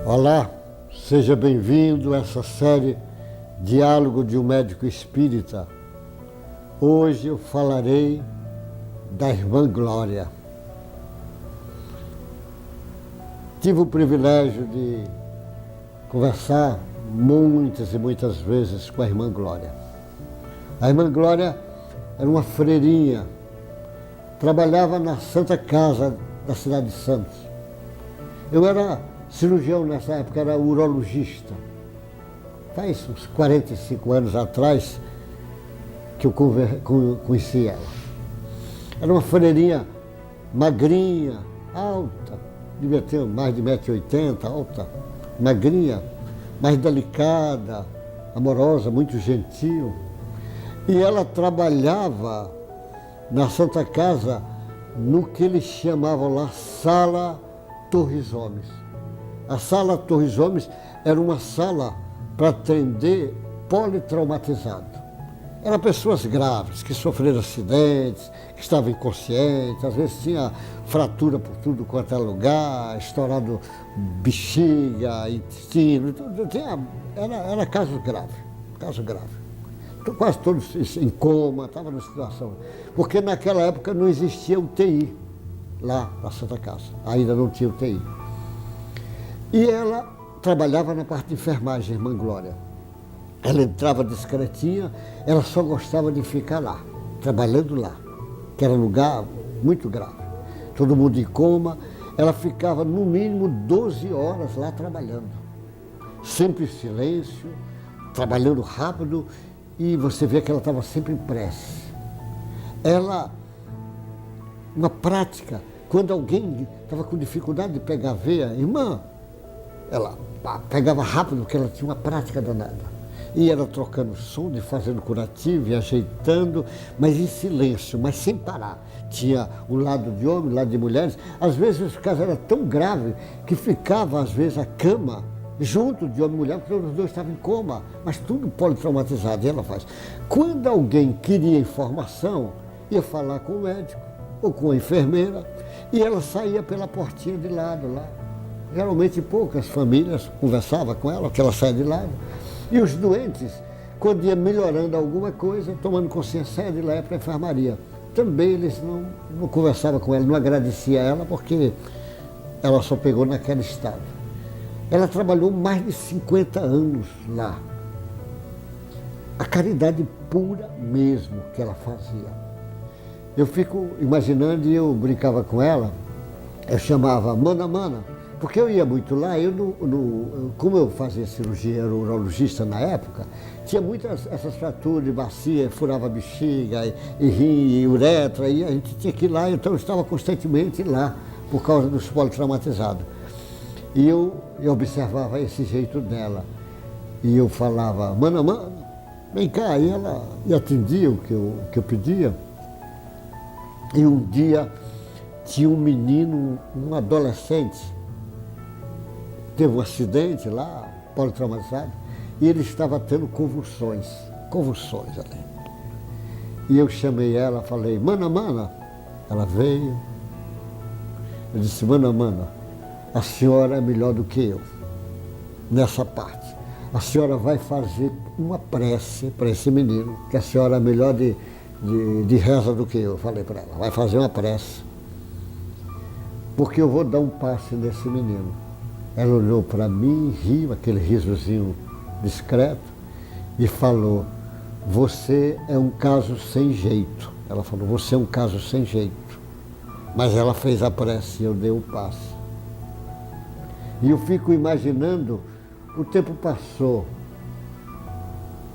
Olá, seja bem-vindo a essa série Diálogo de um Médico Espírita. Hoje eu falarei da Irmã Glória. Tive o privilégio de conversar muitas e muitas vezes com a Irmã Glória. A Irmã Glória era uma freirinha, trabalhava na Santa Casa da cidade de Santos. Eu era cirurgião nessa época, era urologista. Faz uns 45 anos atrás que eu conheci ela. Era uma freirinha magrinha, alta, devia ter mais de 1,80 m, alta, magrinha, mais delicada, amorosa, muito gentil. E ela trabalhava na Santa Casa, no que eles chamavam lá Sala Torres Homens. A Sala Torres Homens era uma sala para atender politraumatizado. Eram pessoas graves, que sofreram acidentes, que estavam inconscientes, às vezes tinha fratura por tudo quanto é lugar, estourado bexiga, intestino, era caso grave, caso grave. Quase todos em coma, estavam na situação. Porque naquela época não existia UTI lá na Santa Casa, ainda não tinha UTI. E ela trabalhava na parte de enfermagem, a Irmã Glória. Ela entrava discretinha, ela só gostava de ficar lá, trabalhando lá, que era um lugar muito grave. Todo mundo em coma, ela ficava no mínimo 12 horas lá trabalhando. Sempre em silêncio, trabalhando rápido, e você vê que ela estava sempre em prece. Ela, uma prática, quando alguém estava com dificuldade de pegar a veia, irmã, ela pegava rápido, porque ela tinha uma prática danada. E ela trocando som, fazendo curativo e ajeitando, mas em silêncio, mas sem parar. Tinha um lado de homem, um lado de mulheres. Às vezes os casos eram tão graves que ficava, às vezes, a cama junto de homem e mulher, porque os dois estavam em coma, mas tudo politraumatizado. E ela faz. Quando alguém queria informação, ia falar com o médico ou com a enfermeira, e ela saía pela portinha de lado lá. Geralmente poucas famílias conversavam com ela, porque ela saia de lado. E os doentes, quando ia melhorando alguma coisa, tomando consciência, saia de lá para a enfermaria. Também eles não conversavam com ela, não agradeciam a ela, porque ela só pegou naquele estado. Ela trabalhou mais de 50 anos lá. A caridade pura mesmo que ela fazia. Eu fico imaginando, e eu brincava com ela, eu chamava mana, porque eu ia muito lá, como eu fazia cirurgia, era urologista na época, tinha muitas essas fraturas de bacia, furava bexiga, e rim, e uretra, e a gente tinha que ir lá, então eu estava constantemente lá, por causa dos politraumatizados. E eu observava esse jeito dela, e eu falava, mana, vem cá, e ela atendia o que eu pedia. E um dia tinha um menino, um adolescente, teve um acidente lá, politraumatizado, e ele estava tendo convulsões ali. E eu chamei ela, falei, mana, ela veio, eu disse, mana, a senhora é melhor do que eu, nessa parte. A senhora vai fazer uma prece para esse menino, que a senhora é melhor de reza do que eu, falei para ela, vai fazer uma prece, porque eu vou dar um passe nesse menino. Ela olhou para mim, riu, aquele risozinho discreto, e falou, você é um caso sem jeito. Ela falou, você é um caso sem jeito. Mas ela fez a prece e eu dei o passe. E eu fico imaginando, o tempo passou.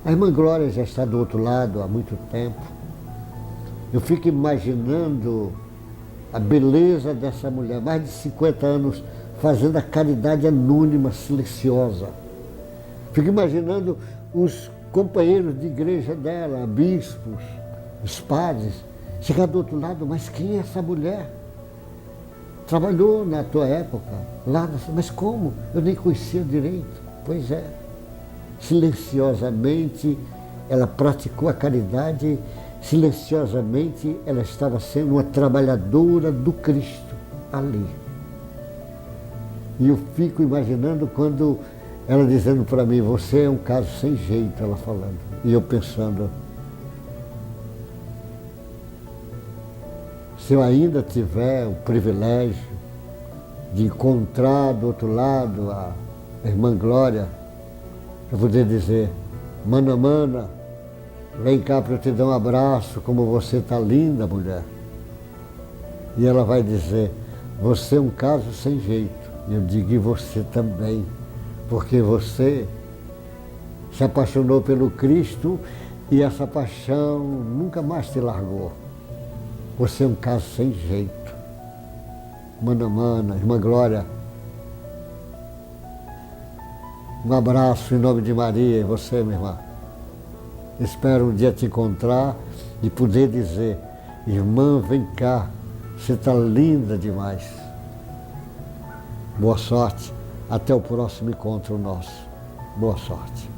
A Irmã Glória já está do outro lado há muito tempo. Eu fico imaginando a beleza dessa mulher, mais de 50 anos, fazendo a caridade anônima, silenciosa. Fico imaginando os companheiros de igreja dela, bispos, os padres, chegar do outro lado, mas quem é essa mulher? Trabalhou na tua época, lá, mas como? Eu nem conhecia direito. Pois é, silenciosamente ela praticou a caridade, silenciosamente ela estava sendo uma trabalhadora do Cristo ali. E eu fico imaginando quando ela dizendo para mim, você é um caso sem jeito, ela falando. E eu pensando, se eu ainda tiver o privilégio de encontrar do outro lado a irmã Glória, eu poder dizer, mana, mana, vem cá para eu te dar um abraço, como você está linda, mulher. E ela vai dizer, você é um caso sem jeito. E eu digo, e você também, porque você se apaixonou pelo Cristo e essa paixão nunca mais te largou. Você é um caso sem jeito. Mana, mana, irmã Glória, um abraço em nome de Maria e você, minha irmã. Espero um dia te encontrar e poder dizer, irmã, vem cá, você está linda demais. Boa sorte, até o próximo encontro nosso. Boa sorte.